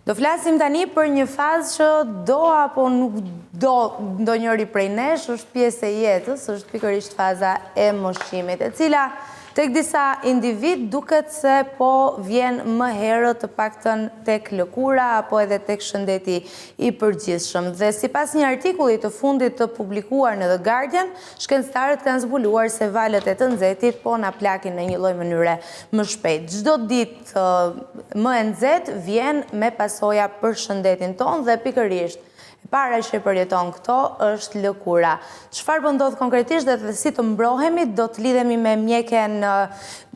Do flasim tani për një fazë që do apo nuk do ndonjëri prej nesh, është pjesë e jetës, është pikërisht faza e moshimit, e cila tek disa individ duket se po vjen më herët të paktën tek lëkura apo edhe tek shëndeti i përgjithshëm. Dhe sipas një artikulli të fundit të publikuar në The Guardian, shkencëtarët kanë zbuluar se valët e të nxehtit po na plakin në një lloj mënyre më shpejt. Çdo ditë më e nxehtë vjen me pasoja për shëndetin tonë dhe pikërisht para që përjeton këto është lëkura. Çfarë po ndodh konkretisht dhe si të mbrohemi, do të lidhemi me mjeken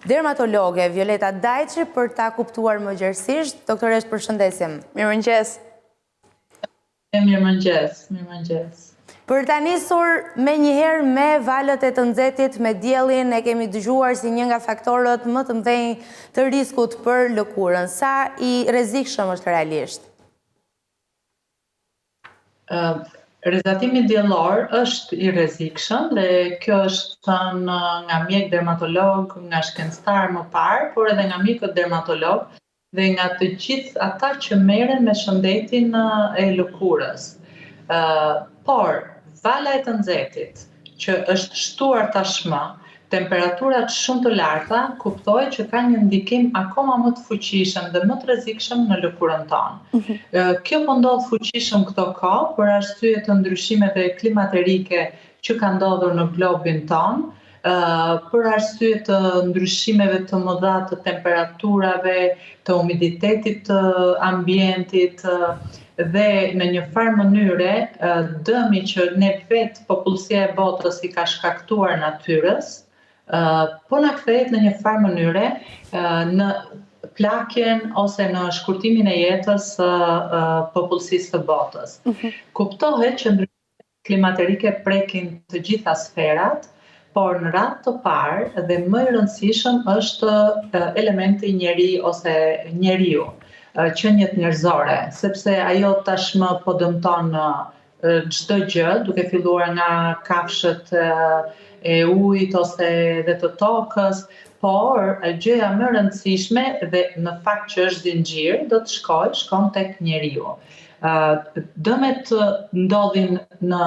dermatologe Violeta Dajçi për ta kuptuar më gjerësisht. Doktoresh, përshëndesim. Mirëmëngjes. Mirëmëngjes. Për ta nisur me njëherë me valët e të nxehtit, me diellin, e kemi dëgjuar si një nga faktorët më të mëdhenj të riskut për lëkurën. Sa i rrezikshëm është realisht? Rrezatimi diellor është i rrezikshëm dhe kjo është thënë nga mjek dermatolog, nga shkencëtar më parë, por edhe nga mjekët dermatolog dhe nga të gjithë ata që merren me shëndetin e lëkurës. Por vala e të nxehtit që është shtuar tashmë, temperaturat shumë të larta, kuptohet që ka një ndikim akoma më të fuqishëm dhe më të rrezikshëm në lëkurën tonë. Kjo po ndodh fuqishëm këto kohë për arsye të ndryshimeve klimaterike që kanë ndodhur në globin tonë, për arsye të ndryshimeve të mëdha të temperaturave, të humiditetit të ambientit dhe në një farë mënyre dëmi që ne vetë popullsia e botës i ka shkaktuar natyrës, po na kthehet në një farë mënyre në plakjen ose në shkurtimin e jetës popullsisë të botës. Kuptohet që ndryshimet klimaterike prekin të gjitha sferat, por në radhë të parë dhe më i rëndësishëm është elementi njeri ose njeriu, qenjet njerëzore, sepse ajo tashmë po dëmton çdo gjë, duke filluar nga kafshët e ujit ose dhe të tokës, por gjëja më e rëndësishme dhe në fakt që është zinxhir, do të shkon tek njeriu. Dëmet ndodhin në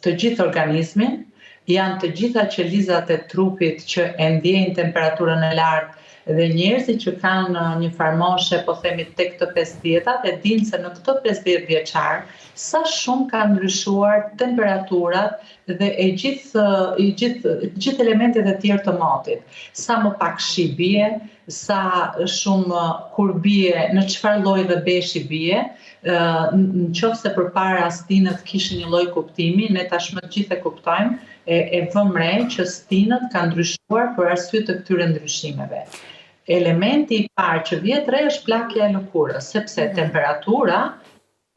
të gjithë organizmin, janë të gjitha qelizat e trupit që e ndjejnë temperaturën e lartë dhe njerëzit që kanë një farë moshe, po themi tek të 50-at, e dinë se në këtë 50 vjeçar sa shumë ka ndryshuar temperaturat dhe gjithë elementet e tjerë të motit. Sa më pak shi bie, sa shumë kur bie, në çfarë lloji dhe beshi bie, nëse përpara stinët kishin një lloj kuptimi, ne tashmë të gjithë e kuptojmë, e vëmë re që stinët kanë ndryshuar për arsye të këtyre ndryshimeve. Elementi i parë që vjet re është plakja e lëkurës, sepse temperatura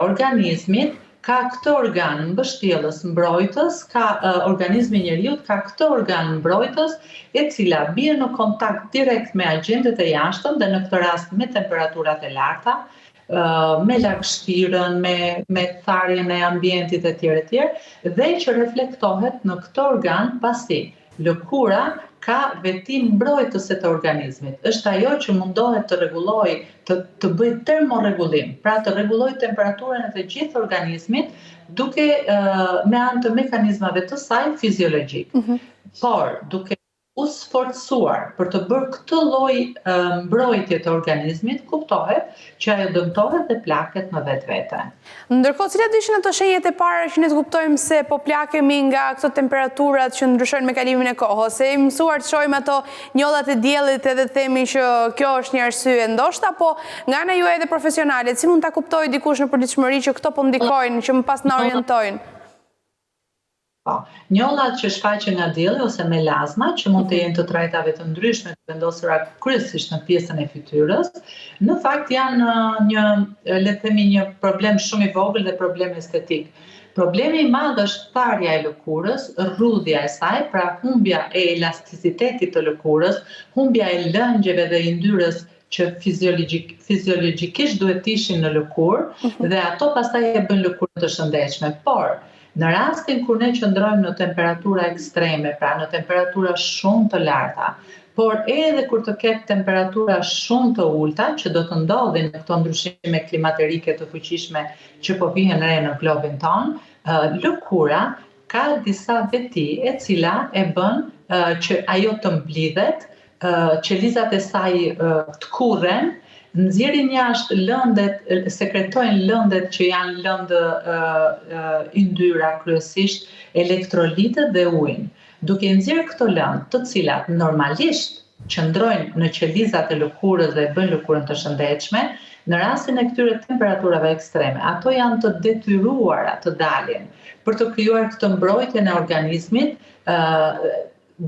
organizmit ka këtë organ mbështjellës mbrojtës, ka organizmi i njeriut ka këtë organ mbrojtës, e cila bie në kontakt direkt me agjentet e jashtëm dhe në këtë rast me temperaturat e larta, me lagështirën, me tharjen e ambientit e tjerë, dhe që reflektohet në këtë organ pasi lëkura ka vetim mbrojtëse të organizmit. Është ajo që mundohet të rregullojë, të bëjë termorregullim, pra të rregullojë temperaturën e të gjithë organizmit duke me anë të mekanizmave të saj fiziologjik. Por duke u sforcuar për të bërë këtë lloj mbrojtje të organizmit, kuptohet që ajo dëmtohet dhe plaket në vetvete. Ndërkohë, cilat ishin ato shenjat e para që ne të kuptojmë se po plakemi nga këto temperaturat që ndryshojnë me kalimin e kohës? Se i mësuar të shohim ato njollat e diellit edhe themi që kjo është një arsye ndoshta, po nga ana juaj edhe profesionale, si mund ta kuptojë dikush në përditshmëri që këto po ndikojnë, që më pas na orientojnë? Njollat që shfaqen nga dielli ose melazma, që mund të jenë të trajtave të ndryshme të vendosura kryesisht në pjesën e fytyrës, në fakt janë le të themi një problem shumë i vogël dhe problem estetik. Problemi i madh është tharja e lëkurës, rrudhja e saj, pra humbja e elasticitetit të lëkurës, humbja e lëngjeve dhe yndyrës që fiziologjikisht duhet të ishin në lëkurë dhe ato pastaj e bën lëkurën të shëndetshme. Por në rastin kur ne qëndrojmë në temperatura ekstreme, pra në temperatura shumë të larta, por edhe kur të ketë temperatura shumë të ulta, që do të ndodhin në këto ndryshime klimaterike të fuqishme që po vihen re në globin tonë, lëkura ka disa veti e cila e bën që ajo të mblidhet, qelizat e saj të kurren, nxjerrin jashtë lëndet, sekretojnë lëndet që janë lëndë yndyra kryesisht, elektrolitët dhe ujin. Duke nxjerrë këto lëndë, të cilat normalisht qëndrojnë në qelizat e lëkurës dhe bëjnë lëkurën të shëndetshme, në rastin e këtyre temperaturave ekstreme, ato janë të detyruara të dalin për të krijuar këtë mbrojtje në organizmit,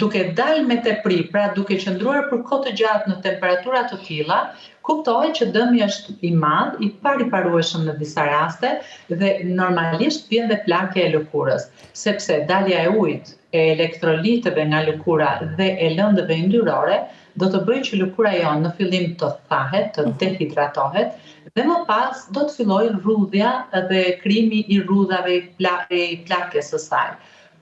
duke dalë me tepri, pra duke qëndruar për kohë të gjatë në temperatura të tilla, kuptohet që dëmi është i madh, i pariparueshëm në disa raste dhe normalisht vjen dhe plagja e lëkurës, sepse dalja e ujit, e elektrolitëve nga lëkura dhe e lëndëve yndyrore do të bëjë që lëkura jonë në fillim të thahet, të dehidratohet dhe më pas do të fillojë rrudhja dhe krijimi i rrudhave i plakjes së saj.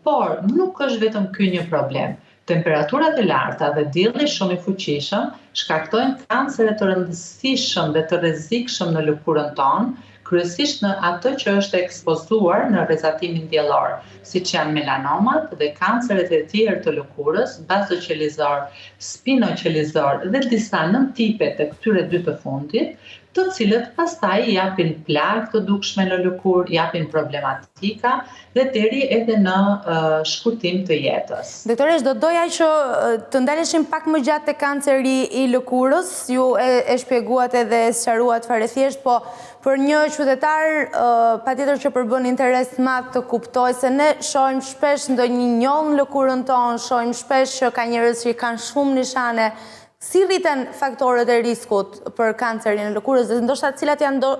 Por nuk është vetëm ky një problem. Temperaturat e larta dhe dielli shumë i fuqishëm shkaktojnë kancere të rëndësishëm dhe të rrezikshëm në lëkurën tonë, kryesisht në atë që është ekspozuar në rrezatimin diellor, siç janë melanomat dhe kanceret e tjerë të lëkurës, bazoqelizor, spinoqelizor dhe disa nëntipe të këtyre dy të fundit, të cilët pastaj japin plagë të dukshme në lëkurë, japin problematika dhe deri edhe në shkurtim të jetës. Doktoresh, do doja që të ndaleshim pak më gjatë te kanceri i lëkurës, ju e shpjeguat edhe sqaruat fare thjesht, po për një qytetar patjetër që përbën interes të madh të kuptojë se ne shohim shpesh ndonjë njollë në lëkurën tonë, shohim shpesh që ka njerëz që kanë shumë nishane. Si rriten faktorët e riskut për kancerin e lëkurës dhe ndoshta cilat janë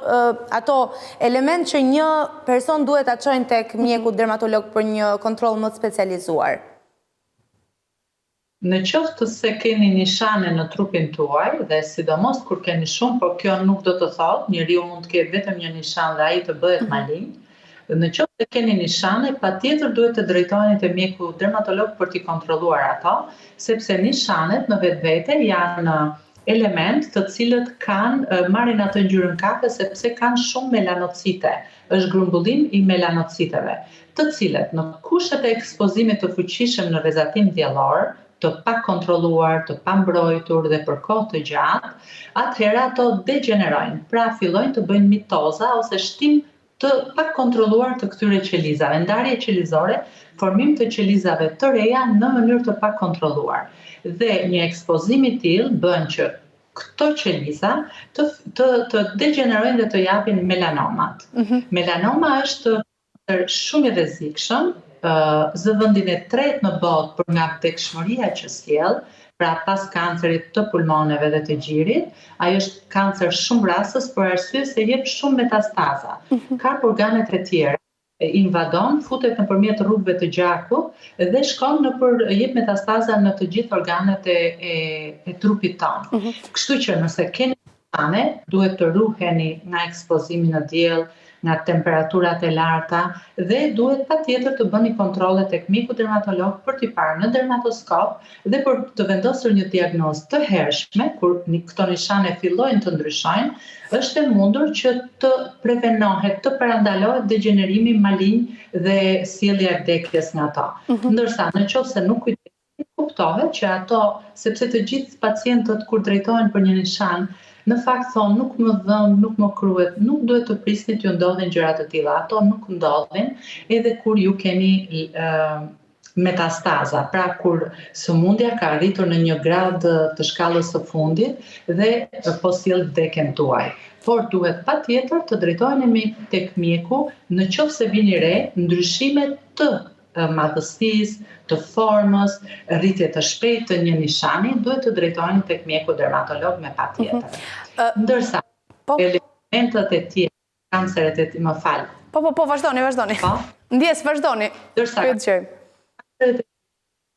ato element që një person duhet ta çojë tek mjeku dermatolog për një kontroll më të specializuar? Në qoftë se keni nishane në trupin tuaj dhe sidomos kur keni shumë, por kjo nuk do të thotë njeriu mund të ketë vetëm një nishan dhe ai të bëhet malign. Në qoftë se keni nishane, patjetër duhet të drejtoheni te mjeku dermatolog për t'i kontrolluar ato, sepse nishanet në vetvete janë element të cilët marrin atë ngjyrën kafe sepse kanë shumë melanocite. Është grumbullim i melanociteve, të cilët në kushtet e ekspozimit të fuqishëm në rrezatim diellor, të pa kontrolluar, të pa mbrojtur dhe për kohë të gjatë, atëherë ato degenerojnë, pra fillojnë të bëjnë mitoza ose shtim të pa kontrolluar të këtyre qelizave, ndarje qelizore, formim të qelizave të reja në mënyrë të pa kontrolluar. Dhe një ekspozim i tillë bën që këto qeliza të degenerojnë dhe të japin melanomat. Melanoma është shumë i rrezikshëm, zëvendin e tretë në botë për nga vdekshmëria që sjell, pra pas kancerit të pulmoneve dhe të gjirit, ajo është kancer shumë rastës për arsye se jep shumë metastaza. Ka organet e tjera, invadon, futet nëpërmjet rrugëve të gjakut dhe shkon jep metastaza në të gjithë organet e trupit tonë. Kështu që nëse keni nishane, duhet të ruheni nga ekspozimi në diell, nga temperaturat e larta dhe duhet patjetër të bëni kontrolle tek mjeku dermatolog për t'i parë në dermatoskop dhe për të vendosur një diagnozë të hershme kur këto nishane fillojnë të ndryshojnë, është e mundur që të prevenohet, të parandalohet degenerimi malign dhe sjellja e vdekjes nga ato. Ndërsa nëse nuk kujteseni, kuptohet që ato, sepse të gjithë pacientët kur drejtohen për një nishan, në fakt thonë nuk më dhëm, nuk më kryet, nuk duhet të prisni t'ju ndodhin gjëra të tilla. Ato nuk ndodhin edhe kur ju keni metastaza, pra kur sëmundja ka arritur në një grad të shkallës së fundit dhe po sjell vdekjen tuaj. Por duhet patjetër të drejtoheni tek mjeku nëse vini re ndryshime të madhësisë, të formës, rritje të shpejtë të një nishani, duhet të drejtoheni tek mjeku dermatolog me patjetër. Ndërsa elementet e tjera, kanceret e tjera, më fal. Po, vazhdoni. Ndjes, vazhdoni. Ndërsa kanceret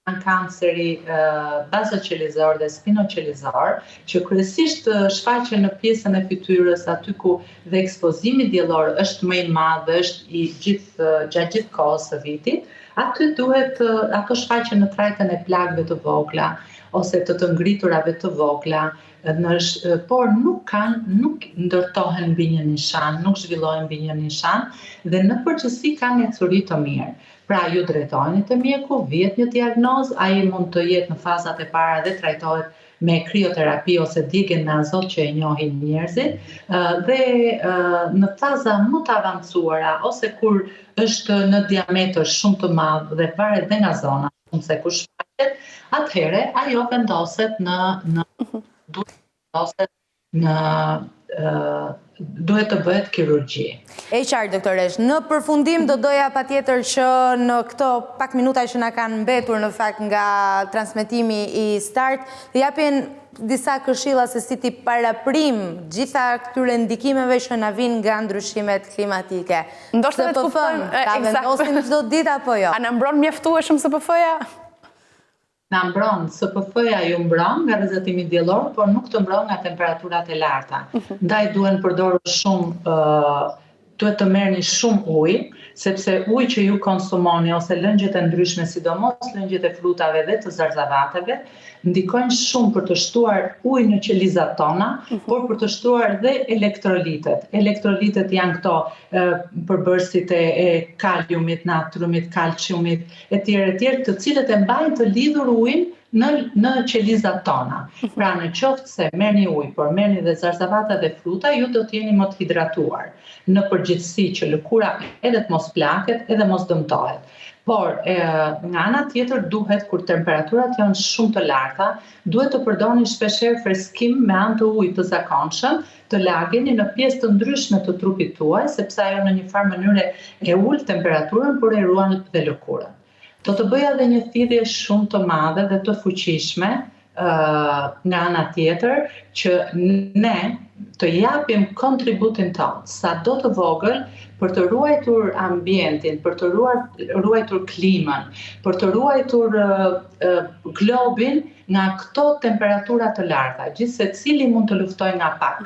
janë kanceri bazoqelizor dhe spinoqelizor, që kryesisht shfaqen në pjesën e fytyrës, aty ku dhe ekspozimi diellor është më i madh, është gjatë gjithë kohës së vitit, aty duhet ato shfaqen në trajtën e plagëve të vogla ose të ngriturave të vogla, por nuk ndërtohen mbi një nishan, nuk zhvillohen mbi një nishan dhe në përgjithësi kanë ecuri të mirë. Pra ju drejtojeni te mjeku, vjet një diagnozë, ai mund të jetë në fazat e para dhe trajtohet me krioterapi ose djegjen me azot që e njohin njerëzit, dhe në faza më të avancuara ose kur është në diametër shumë të madh dhe varet dhe nga zona, se ku shfaqet, atëherë ajo vendoset duhet të bëhet kirurgji. E qartë, doktoresh, në përfundim do doja patjetër që në këto pak minuta që na kanë mbetur në fakt nga transmetimi i Start, të japin disa këshilla se si ti paraprim gjitha këtyre ndikimeve që na vijnë nga ndryshimet klimatike. Ndoshta të kuptojmë, ta vendosim çdo ditë apo jo? A na mbron mjaftueshëm SPF-ja? Na mbron, SPF-ja ju mbron nga rrezatimi diellor, por nuk të mbron nga temperaturat e larta. Ndaj duhet të merrni shumë ujë, sepse uji që ju konsumoni ose lëngjet e ndryshme, sidomos lëngjet e frutave dhe të zarzavateve, ndikojnë shumë për të shtuar ujë në qelizat tona, por për të shtuar dhe elektrolitet. Elektrolitet janë këto përbërësit e kaliumit, natriumit, kalciumit, etj., të cilët e mbajnë të lidhur ujin në qelizat tona. Pra në qoftë se merrni ujë, por merrni dhe zarzavata dhe fruta, ju do të jeni më të hidratuar. Në përgjithësi që lëkura edhe të mos plaket, edhe mos dëmtohet. Por, nga ana tjetër duhet, kur temperaturat janë shumë të larta, duhet të përdorni shpeshherë freskim me anë të ujit të zakonshëm, të lageni në pjesë të ndryshme të trupit tuaj, sepse ajo në një farë mënyre e ul temperaturën, por e ruan dhe lëkurën. Do të bëja edhe një thirrje shumë të madhe dhe të fuqishme nga ana tjetër që ne të japim kontributin tonë, sado të vogël, për të ruajtur ambientin, për të ruajtur klimën, për të ruajtur globin nga këto temperatura të larta. Gjithsecili mund të luftojë nga pak.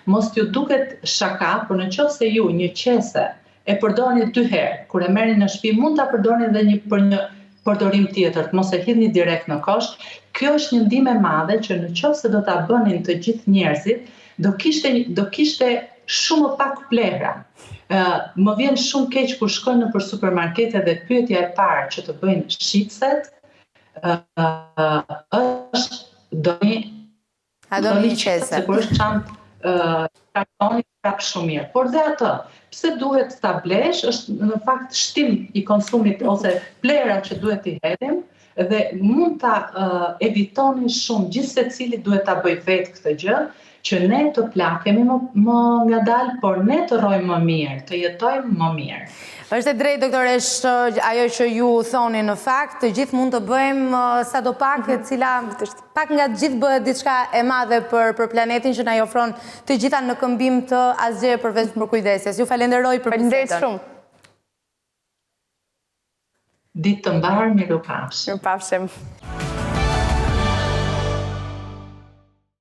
Mos t'ju duket shaka, por nëse ju një qese e përdorni 2 herë, kur e merrni në shtëpi, mund ta përdorni edhe për një përdorim tjetër, të mos e hidhni direkt në kosh. Kjo është një ndihmë e madhe që nëse do ta bënin të gjithë njerëzit, do kishte shumë pak plehra. Më vjen shumë keq kur shkojnë nëpër supermarkete dhe pyetja e parë që të bëjnë shitset është doni qese. Kur është çantë kartoni prap shumë mirë. Por dhe atë, pse duhet ta blesh, është në fakt shtim i konsumit ose plera që duhet t'i hedhim dhe mund ta evitoni shumë. Gjithsecili duhet ta bëj vetë këtë gjë, që ne të plakemi më ngadalë, por ne të rrojmë më mirë, të jetojmë më mirë. Është e drejtë, doktoresh, ajo që ju thoni në fakt, të gjithë mund të bëjmë sadopak, e cila pak nga të gjithë bëhet diçka e madhe për planetin që na ofron të gjitha në këmbim të asgjë përveç për kujdesjes. Ju falenderoj për bisedën. Ditë të mbarë, mirupafshim. Mirupafshim.